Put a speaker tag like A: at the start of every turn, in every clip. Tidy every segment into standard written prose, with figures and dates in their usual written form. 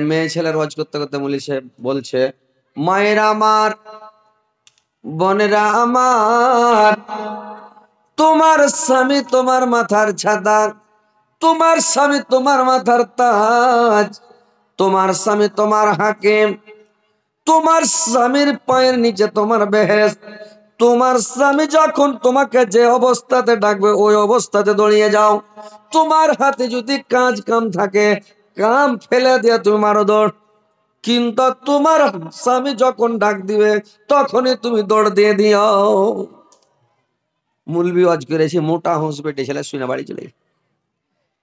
A: মেয়ে ছেলের ওয়াজ করতে করতে মৌলী সাহেব বলছে, মায়েরা আমার, বোনেরা আমার, তোমার স্বামী তোমার মাথার ছাদা, তোমার স্বামী তোমার মাথার তাজ, তোমার স্বামী তোমার হাকিম, তোমার স্বামীর পায়ের নিচে তোমার বেহেশত। তোমার স্বামী যখন তোমাকে যে অবস্থাতে ডাকবে ওই অবস্থাতে দাঁড়িয়ে যাও। তোমার হাতে যদি কাজ কাম থাকে, কাম ফেলে দিয়ে তুমি মারো দৌড়। কিন্তু তোমার স্বামী যখন ডাক দিবে তখনই তুমি দৌড় দিয়ে দিও। মুলবি ওয়াজ করেছি, মোটা হোঁস বেটে ছেলে শুনে বাড়ি চলে গেছে।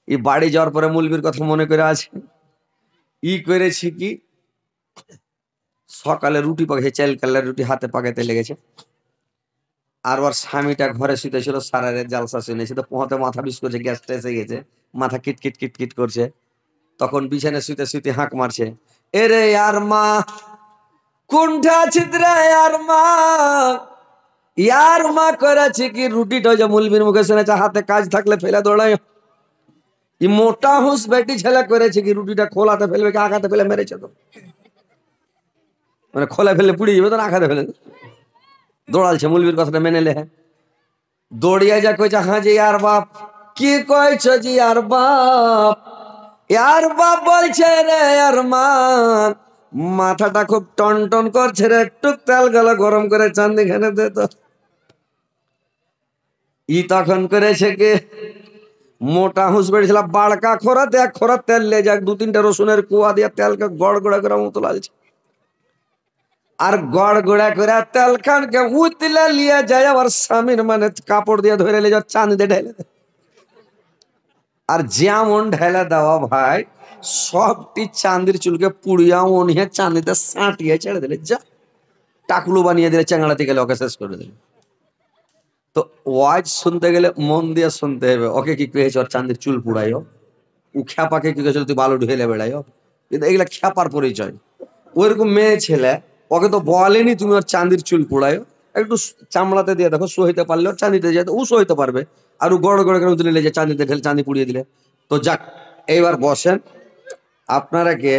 A: এই বাড়ি যাওয়ার পরে মুলবির কথা মনে করে আছে, করেছি কি, সকালে রুটি পাকে, চাল কালের রুটি হাতে পাকাতে লেগেছে। আর ওর স্বামীটা ঘরে শুতে ছিল, সারারে জালসা শুনেছে, তো পোহাতে মাথা বিষ করছে, গ্যাসটা এসে গেছে, মাথা কিটকিট কিটকিট করছে। তখন বিছানে শুতে শুতে হাঁক মারছে, এরে আর মা, কোনটা ছিদ্রে আর মা। ইয়ার মা করেছে কি, রুটিটা যে মুলবির মুখে শুনেছে, হাতে কাজ থাকলে ফেলে দৌড়ায়। এই মোটা হুঁস বেটি ছেলে করেছে কি, রুটিটা খোলাতে ফেলবে কি আঘাতে ফেলে মেরেছে। তো মানে খোলা ফেলে পুড়ে যাবে, তো আঘাতে ফেলে দৌড়ালছে। মুলবির কথাটা মেনে লে, দৌড়িয়া যা কইছে, হ্যাঁ জি আর বাপ। কি কইছ জি আর বাপ? আর বাপ বলছে রে আর মা, মাথাটা খুব টন টন করছে রে, একটু তেল গলা গরম করে চাঁদি খেনে দে তো। তখন করেছে কি, মোটা হুঁস বেড়েছিল, বাড়কা খোরাতে এক খোরা তেল লে যাক, দু তিনটা রসুনের কুয়া দিয়ে তেলকে গড় গড়া করে মতো লাগছে। আর গড় গোড়া করে তেল খানকে উতলে লিয়ে যায়, আবার স্বামীর মানে কাপড় দিয়ে ধরে নিয়ে যাওয়া, চাঁদিতে ঢেলে দেয়। আর যেমন ঢেলে দেওয়া ভাই, সবটি চাঁদির চুলকে পুড়িয়া নিয়ে চাঁদিতে সাঁটিয়ে ছেড়ে দিলে, যা টাকলু বানিয়ে দিলে, চাঙাড়াতে গেলে ওকে শেষ করে দিলে। তো ওয়াজ শুনতে গেলে মন দিয়ে শুনতে হবে। ওকে কি কয়েছে, ওর চাঁদির চুল পুড়াইও, ও খ্যাপাকে কি করেছিল তুই বালু ঢেলে বেড়াইও, কিন্তু এগুলা খ্যাপার পরিচয়। ওইরকম মেয়ে ছেলে, ওকে তো বলেনি তুমি ওর চাঁদির চুল পুড়াইও, একটু চামড়াতে দিয়ে দেখো, সইতে পারলে ওর চাঁদিতে যেতে ও সইতে পারবে। আর ও গড় গড় করে দিলে যে চাঁদিতে ঢেলে চাঁদি পুড়িয়ে দিলে। তো যাক, এইবার বসেন আপনারা কে,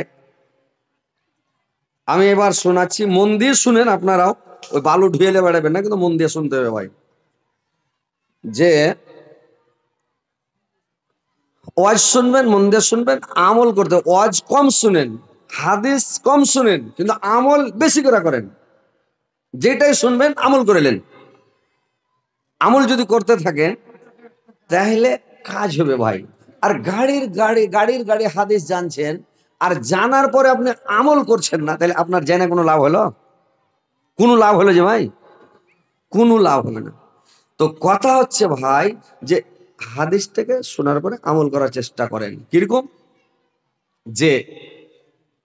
A: আমি এবার শোনাচ্ছি, মন দিয়ে শুনেন আপনারাও। ওই বালু ঢুয়েলে বেড়াবেন না, কিন্তু মন দিয়ে শুনতে হবে ভাই। যে ওয়াজ শুনবেন, মন দিয়ে শুনবেন, আমল করতে। ওয়াজ কম শুনেন, হাদিস কম শুনেন, কিন্তু আমল বেশি করে করেন। যেটাই শুনবেন আমল করেলেন। আমল যদি করতে থাকেন তাহলে কাজ হবে ভাই। আর গাড়ির গাড়ি হাদিস জানছেন, আর জানার পরে আপনি আমল করছেন না, তাহলে আপনার জেনে কোনো লাভ হলো? কোনো লাভ হলো যে ভাই? কোনো লাভ হলো না। তো কথা হচ্ছে ভাই, যে হাদিস থেকে শোনার পরে আমল করার চেষ্টা করেন। কিরকম? যে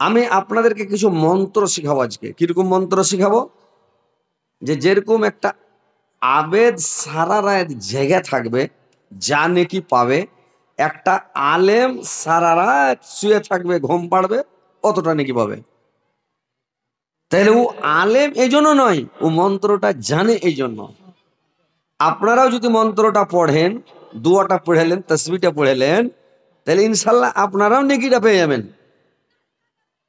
A: আমি আপনাদেরকে কিছু মন্ত্র শিখাবো আজকে। কিরকম মন্ত্র শিখাবো? যে যেরকম একটা আবেদ সারা রাত জেগে থাকবে, যা নেকি পাবে, একটা আলেম সারা রাত শুয়ে থাকবে, ঘুম পাড়বে, অতটা নেকি পাবে। তাহলে ও আলেম এই জন্য নয়, ও মন্ত্রটা জানে এই জন্য। আপনারাও যদি মন্ত্রটা পড়েন, দুয়াটা পড়েলেন, তসবিটা পড়েলেন, তাহলে ইনশাল্লাহ আপনারাও নেকিটা পেয়ে যাবেন।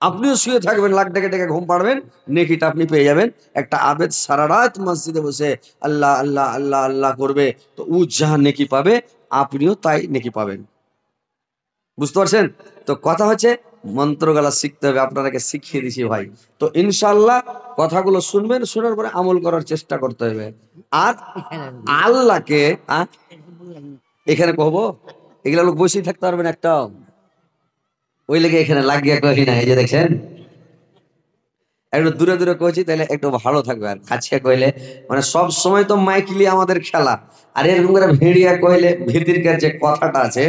A: আপনিও শুয়ে থাকবেন, লাখ ডেকে ডেকে ঘুম পাড়বেন, নেকিটা আপনি পেয়ে যাবেন। একটা আবেদ সারা রাত মসজিদে বসে আল্লাহ আল্লাহ আল্লাহ আল্লাহ করবে, তো ও যা নেকি পাবে আপনিও তাই নেকি পাবেন। বুঝতে পারছেন? তো কথা হচ্ছে মন্ত্রগুলা শিখতে হবে, আপনারাকে শিখিয়ে দিছি ভাই। তো ইনশাল্লাহ কথাগুলো শুনবেন, শোনার পরে আমল করার চেষ্টা করতে হবে। আর আল্লাহকে এখানে কহবো, এগুলা লোক বসেই থাকতে পারবেন একটা, ওই লেগে এখানে লাগিয়ে কহি না। এই যে দেখছেন, একটু দূরে দূরে কইছি, তাহলে একটু ভালো থাকবে। আর কাছে কইলে মানে সব সময় তো মাইকলি আমাদের খেলা, আর এরকম করে ভিড়িয়া কইলে ভিতিরকার যে কথাটা আছে,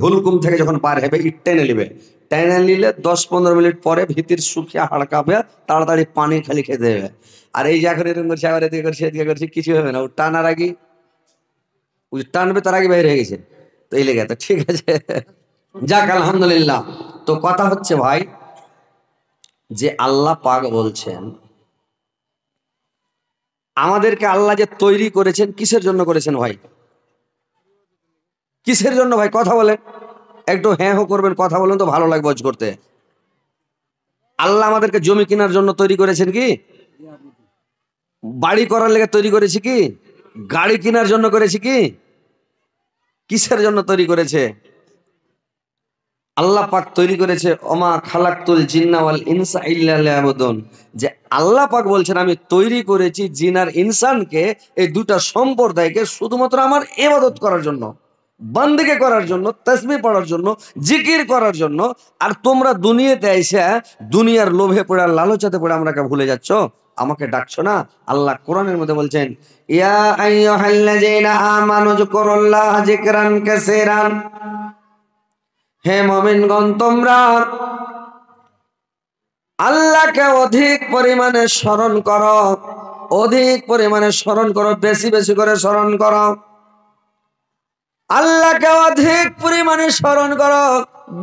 A: হুলকুম থেকে যখন পার হবে টেনে নিবে, টেনে নিলে 10-15 মিনিট পরে ভিতির শুকিয়ে হাড়কাবে, তাড়াতাড়ি পানি খালি খেতে হবে। আর এই যে এখন এরকম করছে, আবার এদিকে করছে এদিকে করছে, কিছু হবে না। ও টানার আগে, ও টানবে তার আগে বাইরে হয়ে গেছে। তো এই লেগে তো ঠিক আছে, যাক আলহামদুলিল্লাহ। তো কথা হচ্ছে ভাই, যে আল্লাহ পাক বলছেন আমাদেরকে, আল্লাহ যে তৈরি করেছেন কিসের জন্য করেছেন ভাই? কিসের জন্য ভাই? কথা বলেন, একটু হ্যাঁ হো করবেন, কথা বলেন তো ভালো লাগবে ওয়াজ করতে। আল্লাহ আমাদেরকে জমি কেনার জন্য তৈরি করেছেন কি? বাড়ি করার লেগে তৈরি করেছি কি? গাড়ি কেনার জন্য করেছি কি? কিসের জন্য তৈরি করেছে? আল্লাহ পাক তৈরি করেছে ওমা খালাকতুল জিন্না ওয়াল ইনসা ইল্লা লিয়াবুদুন, যে আল্লাহ পাক বলছেন আমি তৈরি করেছি জিন আর ইনসানকে, এই দুটা সম্প্রদায়কে শুধুমাত্র আমার ইবাদত করার জন্য, বান্দেগি করার জন্য, তাসবিহ পড়ার জন্য, জিকির করার জন্য। আর তোমরা দুনিয়াতে আইসা দুনিয়ার লোভে পড়ে আর লালচাতে পড়ে আমরাকে ভুলে যাচ্ছ, আমাকে ডাকছো না। আল্লাহ কোরআনের মধ্যে বলছেন ইয়া আইয়ুহাল্লাযীনা আমানু যকুরুল্লাহা যিকরান কাসীরান, হে মুমিনগণ তোমরা আল্লাহকে অধিক পরিমাণে স্মরণ করো, অধিক পরিমাণে স্মরণ করো, বেশি বেশি করে স্মরণ করো। আল্লাহকে অধিক পরিমাণে স্মরণ করো,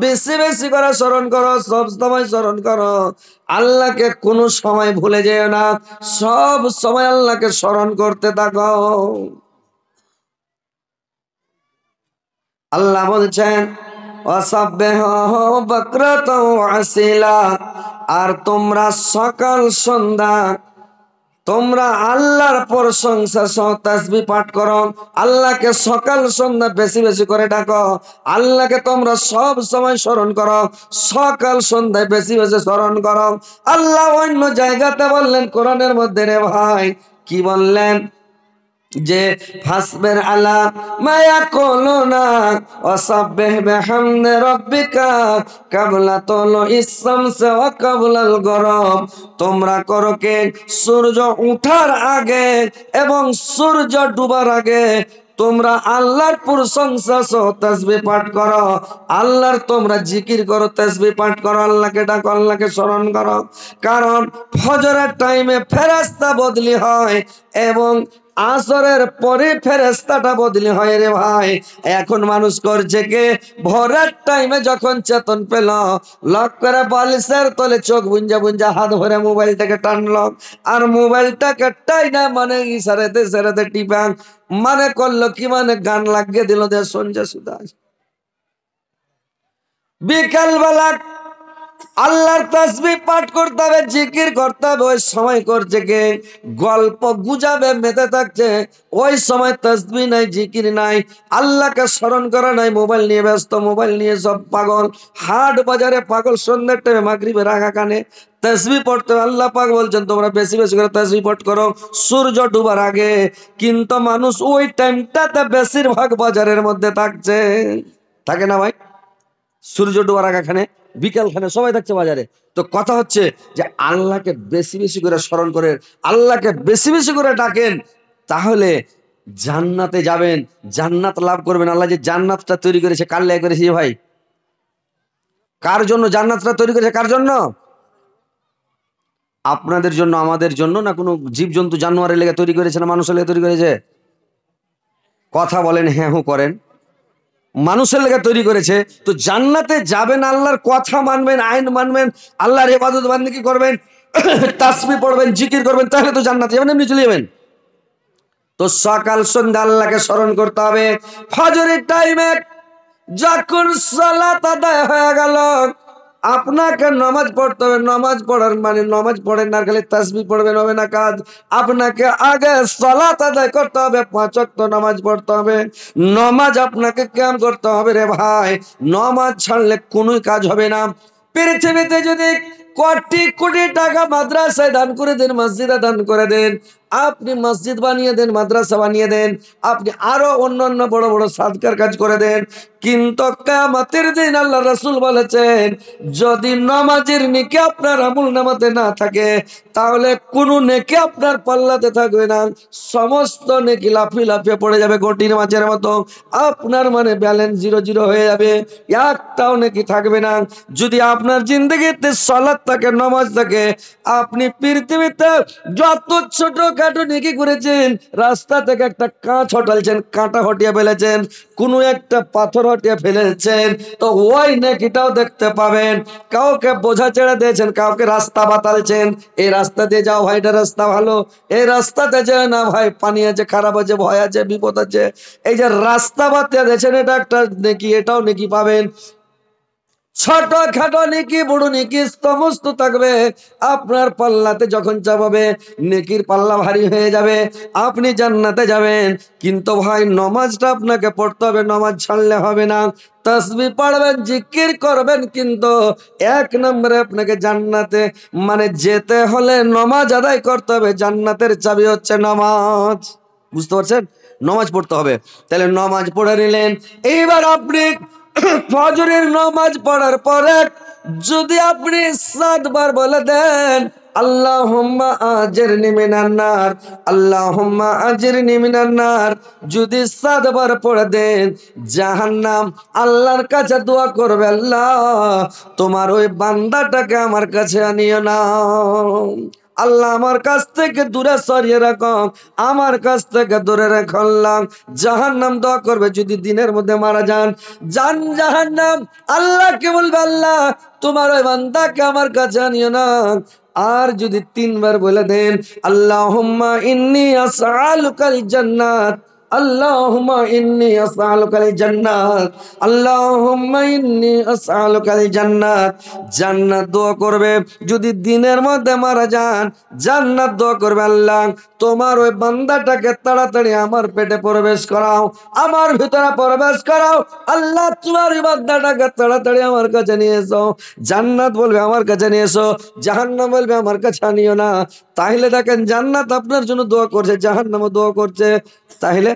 A: বেশি বেশি করে স্মরণ করো, সব সময় স্মরণ করো। আল্লাহকে কোনো সময় ভুলে যেও না, সব সময় আল্লাহকে স্মরণ করতে থাকো। আল্লাহ বলছেন ওয়াসাব্বিহু বুকরাতাও ওয়া আসিলা, আর তোমরা সকাল সন্ধ্যা তোমরা আল্লাহর প্রশংসা সহ তাসবিহ পাঠ করো। আল্লাহকে সকাল সন্ধ্যা বেশি বেশি করে ডাকো, আল্লাহকে তোমরা সব সময় স্মরণ করো, সকাল সন্ধ্যায় বেশি বেশি স্মরণ করো। আল্লাহ অন্য জায়গাতে বললেন কোরআনের মধ্যে, রে ভাই কি বললেন, যে ফাসবির আলা মা ইয়াকুলুনা ওয়াসাব্বিহ বিহামদি রাব্বিকা ক্বাবলা তুলুইস শামসি ওয়া ক্বাবলাল গরব, তোমরা করো কে সূর্য ওঠার আগে এবং সূর্য ডুবার আগে তোমরা আল্লাহর প্রশংসা সহ তাসবিহ পাঠ করো, আল্লাহর তোমরা জিকির করো, তাসবিহ পাঠ করো, আল্লাহকে ডাকো, আল্লাহকে স্মরণ করো। কারণ ফজরের টাইমে ফেরেশতা বদলি হয় এবং আসরের পরে ফেরেশতাটা বদলি হয় রে ভাই। এখন মানুষ করছে কে, ভোরের টাইমে যখন চেতন পেল, লক করে বালিশের তলে চোখ বুঞ্জা বুঞ্জা হাত ভরে মোবাইলটাকে টানলো, আর মোবাইলটাকে টাইনা মানে ইশারাতে টিপা মানে করলো কি, মানে গান লাগিয়ে দিল, দে সঞ্জয় সুদা। বিকাল বেলা আল্লাহর তাসবিহ পাঠ করতে হবে, জিকির করতে হবে, ওই সময় করছে কে, গল্প গুজাবে মেতে থাকছে, ওই সময় তাসবিহ নাই, জিকির নাই, আল্লাহকে স্মরণ করা নাই, মোবাইল নিয়ে ব্যস্ত, মোবাইল নিয়ে সব পাগল, হাট বাজারে পাগল, সন্ধ্যার টাইমে মাগরিবে রাগা কানে তাসবিহ পড়তে হবে। আল্লাহ পাক বলছেন তোমরা বেশি বেশি করে তাসবিহ পাঠ করো সূর্য ডুবার আগে। কিন্তু মানুষ ওই টাইমটাতে বেশিরভাগ বাজারের মধ্যে থাকছে, থাকে না ভাই? সূর্য ডোবার আগাখানে বিকালখানে সবাই থাকছে বাজারে। তো কথা হচ্ছে যে আল্লাহকে বেশি বেশি করে স্মরণ করেন, আল্লাহকে বেশি বেশি করে ডাকেন, তাহলে জান্নাতে যাবেন, জান্নাত লাভ করবেন। আল্লাহ যে জান্নাতটা তৈরি করেছে কার লেগে করেছে ভাই? কার জন্য জান্নাতটা তৈরি করেছে? কার জন্য? আপনাদের জন্য, আমাদের জন্য না? কোনো জীবজন্তু জানোয়ারের লেগে তৈরি করেছে না মানুষের লেগে তৈরি করেছে? কথা বলেন, হ্যাঁ হু করেন। মানুষের লেগে তৈরি করেছে। তো জান্নাতে যাবেন, আল্লাহর কথা মানবেন, আইন মানবেন, আল্লাহর ইবাদত বান্দেগি করবেন, তাসবিহ পড়বেন, জিকির করবেন, তাহলে তো জান্নাতে যাবেন, এমনি চলে যাবেন। তো সকাল সন্ধ্যা আল্লাহকে স্মরণ করতে হবে। ফজরের টাইমে যখন সালাত আদায় হয়ে গেল, আপনাকে নামাজ পড়তে হবে। নামাজ পড়ার মানে নামাজ পড়েন না, খালি তাসবিহ পড়বেন হবে না কাজ। আপনাকে আগে সালাত আদায় করতে হবে, 5 ওয়াক্ত নামাজ পড়তে হবে। নামাজ আপনাকে কেমন করতে হবে রে ভাই, নামাজ ছাড়লে কোনো কাজ হবে না। পৃথিবীতে যদি কোটি কোটি টাকা মাদ্রাসায় দান করে দেন, মসজিদে দান করে দেন, আপনি মসজিদ বানিয়ে দেন, মাদ্রাসা বানিয়ে দেন, আপনি আরো অন্যান্য বড় বড় সাদকার কাজ করে দেন, কিন্তু কিয়ামতের দিন আল্লাহ রাসূল বলেছেন যদি নামাজের নেকি আপনার আমলনামাতে না থাকে, তাহলে কোনো নেকি আপনার পাল্লাতে থাকবে না। সমস্ত নেকি লাফিয়ে লাফিয়ে পড়ে যাবে গটির মাছের মতো। আপনার মানে ব্যালেন্স জিরো জিরো হয়ে যাবে, একটাও নেকি থাকবে না। যদি আপনার জিন্দগিতে সালাত থাকে, নামাজ থাকে, আপনি পৃথিবীতে যত ছোটখাটো নেকি করেছেন, রাস্তা থেকে একটা কাঁচ হটালছেন, কাঁটা হটিয়ে ফেলেছেন, কোনো একটা পাথর হটিয়ে ফেলেছেন, তো ওই নেকিটাও দেখতে পাবেন। কাউকে বোঝা ছেড়ে দিয়েছেন, কাউকে রাস্তা বাতালছেন, এই রাস্তা দিয়ে যাও ভাই, এটা রাস্তা ভালো, এই রাস্তাতে যায় না ভাই, পানি আছে, খারাপ আছে, ভয় আছে, বিপদ আছে, এই যে রাস্তা বাতিয়ে দিয়েছেন, এটা একটা নেকি, এটাও নেকি পাবেন। ছোটখাটো নেকি বড় নেকি সমস্ত থাকবে আপনার পাল্লাতে। যখন চাপাবে নেকির পাল্লা ভারী হয়ে যাবে, আপনি জান্নাতে যাবেন। কিন্তু ভাই নমাজটা আপনাকে পড়তে হবে, নমাজ ছাড়লে হবে না। তাসবিহ পড়বেন, জিকির করবেন, কিন্তু এক নম্বরে আপনাকে জান্নাতে মানে যেতে হলে নমাজ আদায় করতে হবে। জান্নাতের চাবি হচ্ছে নামাজ। বুঝতে পারছেন? নমাজ পড়তে হবে। তাহলে নমাজ পড়ে নিলেন। এইবার আপনি ফজরের নামাজ পড়ার পরে যদি আপনি 7 বার বলে দেন আল্লাহুম্মা আজিরনি মিনান নার, আল্লাহুম্মা আজিরনি মিনান নার, যদি 7 বার পড়ে দেন, জাহান্নাম আল্লাহর কাছে দোয়া করবে, আল্লাহ তোমার ওই বান্দাটাকে আমার কাছে আনিও না, আল্লাহ আমার কাছ থেকে দূরে সরিয়ে রাখো, আমার কাছ থেকে দূরে রাখলাম। জাহান্নাম দোয়া করবে যদি দিনের মধ্যে মারা যান। জাহান্নাম আল্লাহকে বলবে, আল্লাহ তোমার ওই বান্দাকে আমার কাছে আনিও না। আর যদি 3 বার বলে দেন আল্লাহুম্মা ইন্নী আসআলুকাল জান্নাত, আল্লাহুম্মা ইন্নী আসআলুকাল জান্নাত, আল্লাহুম্মা ইন্নী আসআলুকাল জান্নাত, জান্নাত দোয়া করবে। যদি দিনের মধ্যে মারা যান জান্নাত দোয়া করবে, আল্লাহ তোমার ওই বান্দাটাকে তাড়াতাড়ি আমার পেটে প্রবেশ করাও, আমার ভিতরে প্রবেশ করাও, আল্লাহ তোমার ওই বান্দাটাকে তাড়াতাড়ি আমার কাছে নিয়ে এসো। জান্নাত বলবে আমার কাছে নিয়ে এসো, জাহান্নাম বলবে আমার কাছে আনিও না। তাহলে দেখেন জান্নাত আপনার জন্য দোয়া করছে, জাহান্নামও দোয়া করছে। তাহলে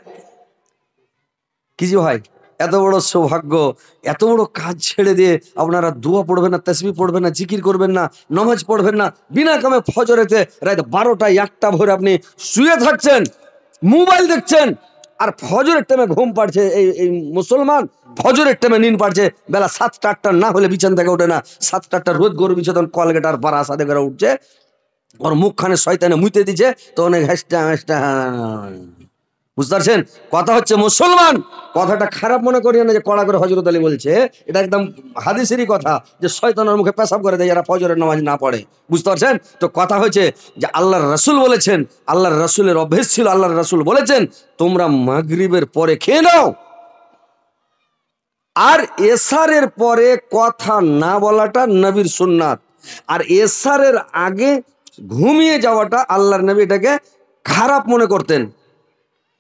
A: কিছু হয় এত বড় সৌভাগ্য, এত বড় কাজ ছেড়ে দিয়ে আপনারা দোয়া পড়বেন না, তাসবিহ পড়বেন না, জিকির করবেন না, নামাজ পড়বেন না, বিনা কামে ফজরেতে রাত 12টা 1টা ভোরে আপনি শুয়ে থাকছেন, মোবাইল দেখছেন, আর ফজরের টাইমে ঘুম পাড়ছে। এই মুসলমান ফজরের টাইমে নিন পাড়ছে, বেলা 7টা 8টা না হলে বিছান থেকে ওঠে না। 7টা 8টা রোদ গরু বিছে, তখন কলগেট আর বারাসা দেখে উঠছে, ওর মুখখানে শয়তানে মুইতে দিচ্ছে, তো অনেক হেসটা হেসটা। বুঝতে পারছেন? কথা হচ্ছে মুসলমান, কথাটা খারাপ মনে করিও না যে কড়া করে হযরত আলী বলছে, এটা একদম হাদিসেরই কথা যে শয়তানের মুখে পেশাব করে দেয় যারা ফজরের নামাজ না পড়ে। বুঝতে পারছেন? তো কথা হচ্ছে যে আল্লাহর রাসূল বলেছেন, আল্লাহর রাসূলের অভ্যেস ছিল, আল্লাহর রাসূল বলেছেন তোমরা মাগরিবের পরে খেয়ে নাও, আর এশারের পরে কথা না বলাটা নবীর সুন্নাত, আর এশারের আগে ঘুমিয়ে যাওয়াটা আল্লাহর নবী এটাকে খারাপ মনে করতেন,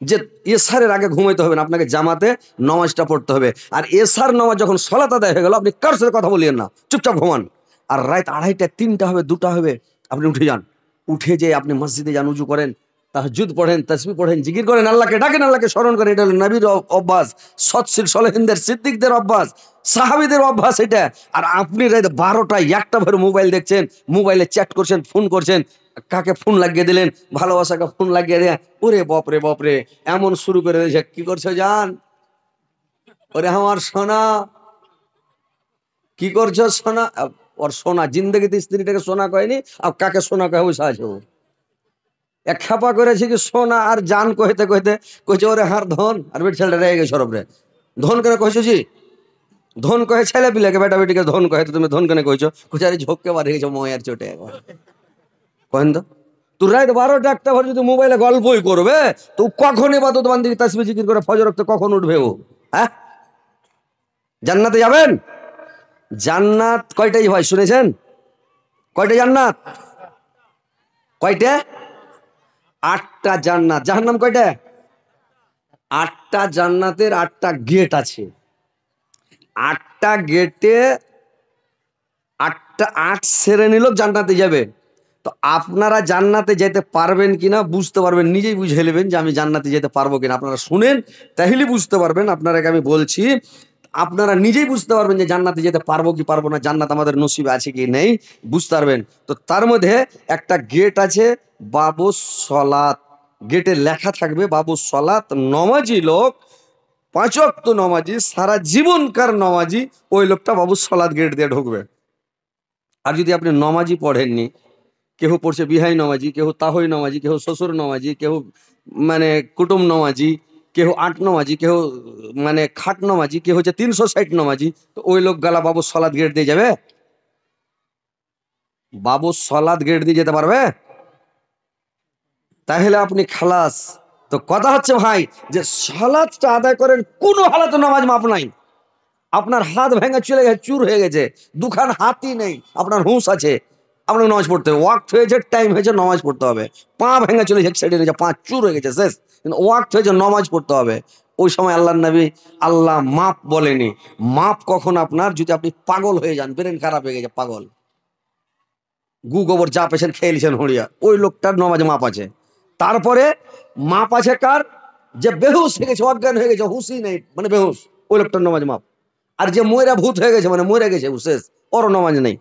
A: যে এশারের আগে ঘুমাইতে হবে না, আপনাকে জামাতে নামাজটা পড়তে হবে। আর এশার নামাজ যখন সালাত আদায় হয়ে গেল, আপনি কার সাথে কথা বলিয়েন না, চুপচাপ ঘুমান। আর রাত 2:30 3টা হবে, 2টা হবে, আপনি উঠে যান, উঠে যেয়ে আপনি মসজিদে যান, উজু করেন, তাহাজ্জুদ পড়েন, তাসবিহ পড়েন, জিকির করেন, আল্লাহকে ডাকেন, আল্লাহকে স্মরণ করেন। এটা হলো নবীর অভ্যাস, সৎশীল সলেহিনদের সিদ্দিকদের অভ্যাস, সাহাবীদের অভ্যাস এটা। আর আপনি রাত 12টা 1টা ভরে মোবাইল দেখছেন, মোবাইলে চ্যাট করছেন, ফোন করছেন, কাকে ফোন লাগিয়ে দিলেন, ভালোবাসাকে ফোন লাগিয়ে দেয়া, ওরে বাপরে বাপরে, এমন শুরু করে দিয়েছে, কি করছো জান, ওরে আমার সোনা, কি করছো সোনা। ওর সোনা জিন্দগিতে স্ত্রীটাকে সোনা কয়নি, আর কাকে সোনা কয়ে বসে আছে ও। এক খাপা করেছে কি সোনা আর জান কইতে কইতে কইছে ওরে হার ধন, আর বেট ছেলেটা রেগে গেছে সরবরে। ধন কেন কইছো জি, ধন কহে ছেলে পিলাকে, বেটা বেটিকে ধন কহে, তো তুমি ধন কেন কইছো, কইছে আরে ঝোঁককে বার হয়ে গেছো ময়ের চোটে। কহেন তো তুই রাত 12টা 1টা ভর যদি মোবাইলে গল্পই করবে, তো কখন ইবাদত বান্দিগি তাসবিহ জিকির করে ফজর ওয়াক্তে কখন উঠবে ও? হ্যাঁ, জান্নাতে যাবেন? জান্নাত কয়টাই হয় শুনেছেন? কয়টা জান্নাত? কয়টা? 8টা জান্নাত। জাহান্নাম কয়টা? 8টা জান্নাতের 8টা গেট আছে। 8টা গেটে 8 শ্রেণী লোক জান্নাতে যাবে। তো আপনারা জান্নাতে যেতে পারবেন কিনা বুঝতে পারবেন, নিজেই বুঝে নেবেন যে আমি জান্নাতে যেতে পারবো কিনা। আপনারা শুনেন তাহলে বুঝতে পারবেন, আপনারাকে আমি বলছি, আপনারা নিজেই বুঝতে পারবেন যে জান্নাতে যেতে পারবো কি পারবো না, জান্নাত আমাদের নসিবে আছে কি নেই বুঝতে পারবেন। তো তার মধ্যে একটা গেট আছে বাবু সলাত, গেটে লেখা থাকবে বাবু সলাত, নমাজি লোক, 5 ওয়াক্ত নমাজি, সারা জীবনকার নমাজি, ওই লোকটা বাবু সলাত গেট দিয়ে ঢুকবে। আর যদি আপনি নমাজি পড়েননি, কেউ পড়ছে বিহাই নমাজি, কেউ তাহই নমাজি, কেউ শ্বশুর নমাজি, কেউ মানে কুটুম নমাজি, কেউ 8 নমাজি, কেউ মানে খাট নমাজি, কেউ হচ্ছে 360 নমাজি, তো ওই লোক গালা বাবু সলাদ গেট দিয়ে যাবে? বাবু সলাদ গেট দিয়ে যেতে পারবে? তাহলে আপনি খালাস। তো কথা হচ্ছে ভাই যে সলাদটা আদায় করেন, কোনো হালাতে নামাজ মাপ নাই। আপনার হাত ভেঙে চলে গেছে, চুর হয়ে গেছে, দুখান হাতই নেই, আপনার হুঁশ আছে, আপনাকে নামাজ পড়তে হবে, ওয়াক্ত হয়েছে, টাইম হয়েছে, নামাজ পড়তে হবে। পা ভেঙে চলে গেছে, সাইডে রয়েছে, পা চুর হয়ে গেছে, শেষ, কিন্তু ওয়াক্ত হয়েছে, নামাজ পড়তে হবে। ওই সময় আল্লাহ নবী আল্লাহ মাপ বলেনি। মাপ কখন আপনার, যদি আপনি পাগল হয়ে যান, ব্রেন খারাপ হয়ে গেছে, পাগল, গু গোবর যা পেছেন খেয়ে নিছেন হড়িয়া, ওই লোকটার নামাজে মাপ আছে। তারপরে মাপ আছে কার, যে বেহুশ হয়ে গেছে, অজ্ঞান হয়ে গেছে, হুঁশই নেই, মানে বেহুশ, ওই লোকটার নামাজে মাপ। আর যে ময়রা ভূত হয়ে গেছে, মানে মরে গেছে, ও শেষ, ওর নামাজ নেই।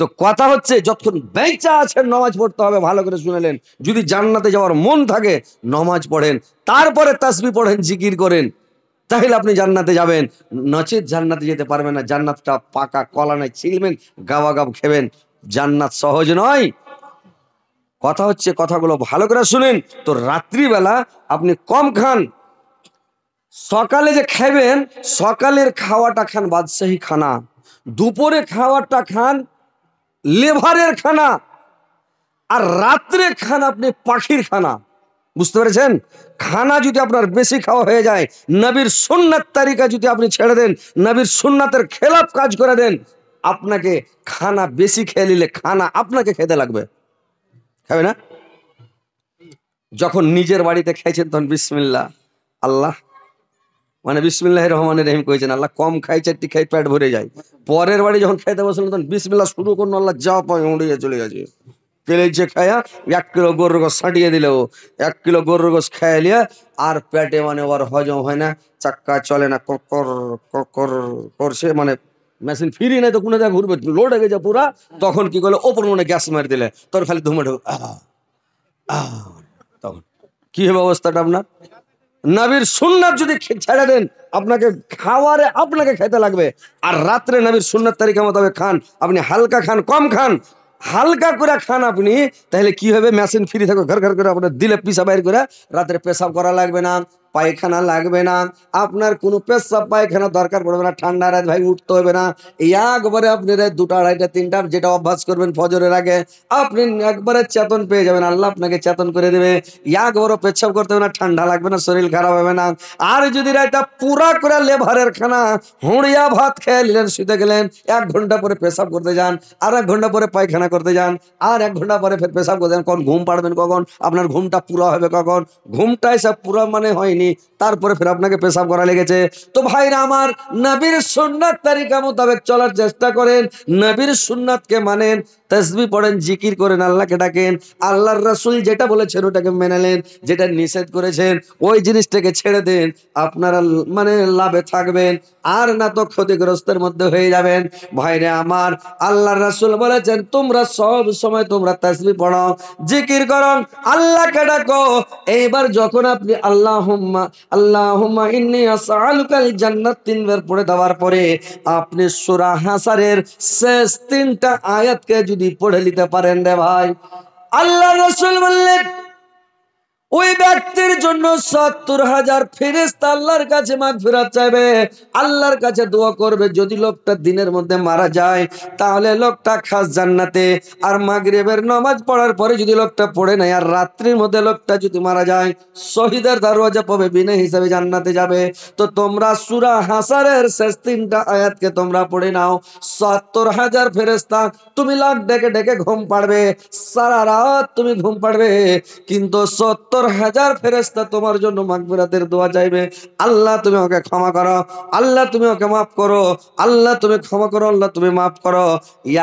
A: তো কথা হচ্ছে, যতক্ষণ বেঁচে আছেন নামাজ পড়তে হবে। ভালো করে শুনেলেন, যদি জান্নাতে যাওয়ার মন থাকে নামাজ পড়েন, তারপরে তাসবিহ পড়েন, জিকির করেন, তাহলে আপনি জান্নাতে যাবেন। নচেত জান্নাতে যেতে পারবেন না। জান্নাতটা পাকা কলা নাই, ছিলবেন, গাওয়া গাব খেবেন। জান্নাত সহজ নয়। কথা হচ্ছে, কথাগুলো ভালো করে শুনেন। তো রাত্রিবেলা আপনি কম খান, সকালে যে খাবেন, সকালের খাওয়াটা খান বাদশাহী খানা, দুপুরে খাওয়াটা খান লেভারের খানা, আর রাত্রে খান আপনি পাখির খানা। বুঝতে পেরেছেন? খানা যদি আপনার বেশি খাওয়া হয়ে যায়, নবীর সুন্নাত তারিকা যদি আপনি ছেড়ে দেন, নবীর সুন্নাতের খেলাফ কাজ করে দেন, আপনাকে খানা বেশি খেয়ে নিলে খানা আপনাকে খেতে লাগবে, খাবে না? যখন নিজের বাড়িতে খাইছেন তখন বিসমিল্লাহ আল্লাহ, মানে বিসমিল্লাহির রহমানির রহিম কইছেন, আল্লাহ কম খাই, চারটি খাই, পেট ভরে যায়। পরের বাড়ি যখন খাইতে বসলেন তখন বিসমিল্লাহ শুরু করুন, আল্লাহ যা পাই উড়িয়ে চলে গেছে। পেলেছে খায়া 1 কিলো গরুর গোস ছাটিয়ে দিল, 1 কিলো গরুর গোস খাইয়া লিয়া, আর পেটে মানে ওর হজম হয় না, চাক্কা চলে না, ককর ককর করছে, মানে মেশিন ফ্রি নাই তো কোনো জায়গায় ঘুরবে, লোড হয়ে গেছে পুরা। তখন কি করলো, ওপর মনে গ্যাস মারি দিলে, তোর খালি ধুমে ঢুক, তখন কি হবে অবস্থাটা আপনার? নবীর সুন্নাত যদি ছেড়ে দেন, আপনাকে খাওয়ারে আপনাকে খেতে লাগবে। আর রাত্রে নবীর সুন্নাত তারিকা মোতাবেক খান, আপনি হালকা খান, কম খান, হালকা করে খান আপনি, তাহলে কি হবে, মেশিন ফ্রি থাকবে, ঘর ঘর করে আপনার দিলে পিসা বাইর করে, রাত্রে পেশাব করা লাগবে না, পায়খানা লাগবে না, আপনার কোনো পেশাব পায়খানা দরকার পড়বে না, ঠান্ডা রাত ভাই উঠতে হবে না। একবারে আপনি রাত 2টা, 2:30, 3টা যেটা অভ্যাস করবেন ফজরের আগে, আপনি একবারে চেতন পেয়ে যাবেন, আল্লাহ আপনাকে চেতন করে দেবে। একবারও পেচ্ছাপ করতে হবে না, ঠান্ডা লাগবে না, শরীর খারাপ হবে না। আর যদি রাতটা পুরা করে লেভারের খানা হুঁড়িয়া ভাত খেয়ে নিলেন, শুতে গেলেন, 1 ঘন্টা পরে পেশাব করতে যান, আর 1 ঘন্টা পরে পায়খানা করতে যান, আর 1 ঘন্টা পরে ফের পেশাব করতে যান, কখন ঘুম পাড়বেন, কখন আপনার ঘুমটা পুরা হবে, কখন ঘুমটাই সব পুরা মানে হয়নি, তারপরে ফের আপনাকে পেশাব করা লেগেছে। তো ভাইরা আমার, নবীর সুন্নাত তারিকা মোতাবেক চলার চেষ্টা করেন, নবীর সুন্নাতকে মানেন, তাসবিহ পড়েন, জিকির করেন, আল্লাহকে ডাকেন, আল্লাহর রাসূল যেটা বলেছেন ওটাকে মেনে নেন, যেটা নিষেধ করেছেন ওই জিনিসটাকে ছেড়ে দেন, আপনারা মানে লাভে থাকবেন, আর না তো ক্ষতিগ্রস্তের মধ্যে হয়ে যাবেন। ভাইরে আমার, আল্লাহর রাসূল বলেছেন, তোমরা সব সময় তোমরা তাসবিহ পড়ো, জিকির করো, আল্লাহকে ডাকো। এইবার যখন আপনি আল্লাহুম্মা আল্লাহুম্মা ইন্নী আসআলুকাল জান্নাত 3 বার পড়ে দেওয়ার পরে আপনি সূরা হাসরের শেষ 3টা আয়াতকে যদি পড়ে নিতে পারেন রে ভাই, আল্লাহ রাসূল বললেন ওই ব্যক্তির জন্য 70,000 ফেরেশতা আল্লাহর কাছে মাগফিরাত চাইবে, আল্লাহর কাছে দোয়া করবে। যদি লোকটা দিনের মধ্যে মারা যায় তাহলে লোকটা খাস জান্নাতে, আর মাগরিবের নামাজ পড়ার পরে যদি লোকটা পড়ে নাই আর রাত্রির মধ্যে লোকটা যদি মারা যায়, শহীদের দরওয়াজা পাবে, বিনা হিসাবে জান্নাতে যাবে। তো তোমরা সূরা হাসরের শেষ 3টা আয়াতকে তোমরা পড়ে নাও, 70,000 ফেরেশতা, তুমি লাখ ডেকে ডেকে ঘুম পাড়বে, সারা রাত তুমি ঘুম পাড়বে, কিন্তু 70,000 ফেরেশতা তোমার জন্য মাগফিরাতের দোয়া চাইবে, আল্লাহ তুমি ওকে ক্ষমা করো, আল্লাহ তুমি ওকে মাফ করো, আল্লাহ তুমি ক্ষমা করো, আল্লাহ তুমি মাফ করো।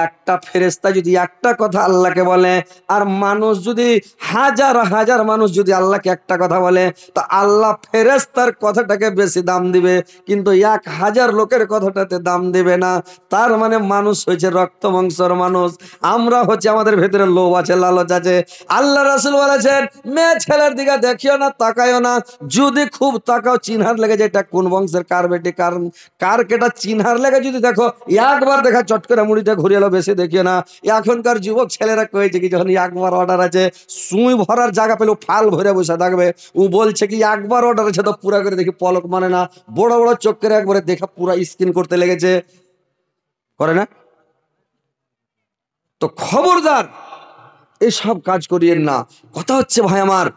A: একটা ফেরেশতা যদি একটা কথা আল্লাহকে বলে, আর মানুষ যদি হাজার হাজার মানুষ যদি আল্লাহকে একটা কথা বলে, তো আল্লাহ ফেরেশতার কথাটাকে বেশি দাম দিবে, কিন্তু 1,000 লোকের কথাটাতে দাম দিবে না। তার মানে মানুষ হয়েছে রক্ত মাংসর মানুষ, আমরা হচ্ছে আমাদের ভেতরে লোভ আছে, লালচ আছে। আল্লাহ রাসূল বলেছেন, মেয়ে ছেলের দিকে দেখিও না, তাকাইও না, যদি খুব তাকাও চিনহার লেগে যায় এটা কোন বংশের কার বেটি কার কার কেটা, চিনহার লেগে যদি দেখো, একবার দেখা চট করে মুড়িটা ঘুরিয়ে এলো, বেশি দেখিও না। এখনকার যুবক ছেলেরা কয়েছে কি, যখন একবার অর্ডার আছে, সুই ভরার জায়গা পেলেও ফাল ভরে বসে থাকবে, ও বলছে কি একবার অর্ডার আছে তো পুরা করে দেখি, পলক মানে না, বড় বড় চোখ করে একবারে দেখা পুরা স্ক্রিন করতে লেগেছে, করে না? তো খবরদার এসব কাজ করিয়েন না। কথা হচ্ছে ভাই আমার,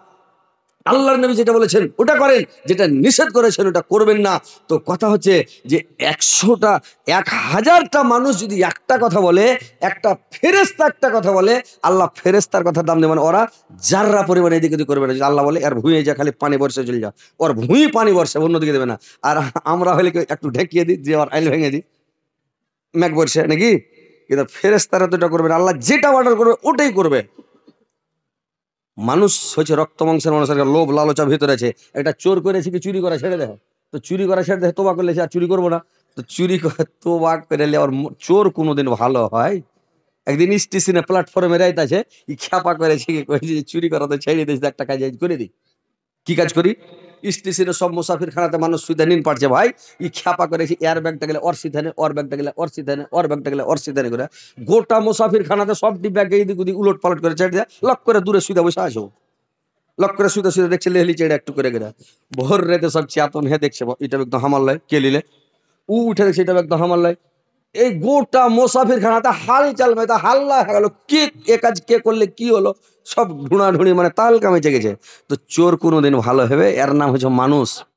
A: আল্লাহর নবী যেটা বলেছেন ওটা করেন, যেটা নিষেধ করেছেন ওটা করবেন না। তো কথা হচ্ছে যে 100টা 1000টা মানুষ যদি একটা কথা বলে, একটা ফেরেশতা একটা কথা বলে, আল্লাহ ফেরেশতার কথার দাম দেবেন, ওরা যাররা পরিমাণে এদিক ওদিক করবে না। যদি আল্লাহ বলে এর ভুঁয়ে যা খালি পানি বর্ষে চলে যা, ওর ভুঁই পানি বর্ষে, অন্যদিকে দেবে না। আর আমরা হলে একটু ঢেকিয়ে দিই যে ওর আইল ভেঙে দিই, ম্যাক বর্ষে নাকি। কিন্তু ফেরেশতারা তো এটা করবে না, আল্লাহ যেটা অর্ডার করবে ওটাই করবে। মানুষ হচ্ছে রক্ত মাংসের মানুষের লোভ লালচা ভিতরে আছে। একটা চোর করেছে কি চুরি করা ছেড়ে দেখো, তো চুরি করা ছেড়ে দেখে তোবা করলে সে আর চুরি করবো না। তো চুরি করে তোবা করে আর চোর কোনোদিন ভালো হয়? একদিন স্টেশনে প্ল্যাটফর্মে রাইতাছে, ই খ্যাপা করেছে কি কয়েছে যে চুরি করা তো ছেড়ে দিয়েছে, একটা কাজ করে দিই। কি কাজ করি? স্টেশনে সব মুসাফির খানাতে মানুষ সুইদা নিন পারছে ভাই, ই খ্যাপা করেছে এয়ার ব্যাগটা গেলে ওর সিথানে, ওর ব্যাগটা গেলে ওর সিথানে, ওর ব্যাগটা গেলে ওর সিথানে করে গোটা মুসাফির খানাতে সব ব্যাগ এদিক ওদিক উলট পালট করে ছেড়ে দেয়, লক করে দূরে সুইদা বসে আসো। লক করে শুতে শুতে দেখছে লেহলি চেড়ে একটু করে গেরা, ভোর রেতে সব চেতন হে দেখছে এটা একদম হামাল লয় কে লিলে, উ উঠে দেখছে এটা একদম হামাল লয়। এই গোটা মুসাফির খানাতে হাল চাল মেয়ে হাল্লা হয়ে গেল, কে এ কাজ কে করলে কি হলো, সব ঢুঁড়াঢুঁড়ি মানে তাল কামে জেগেছে। তো চোর কোনোদিন ভালো হবে? এর নাম হচ্ছে মানুষ।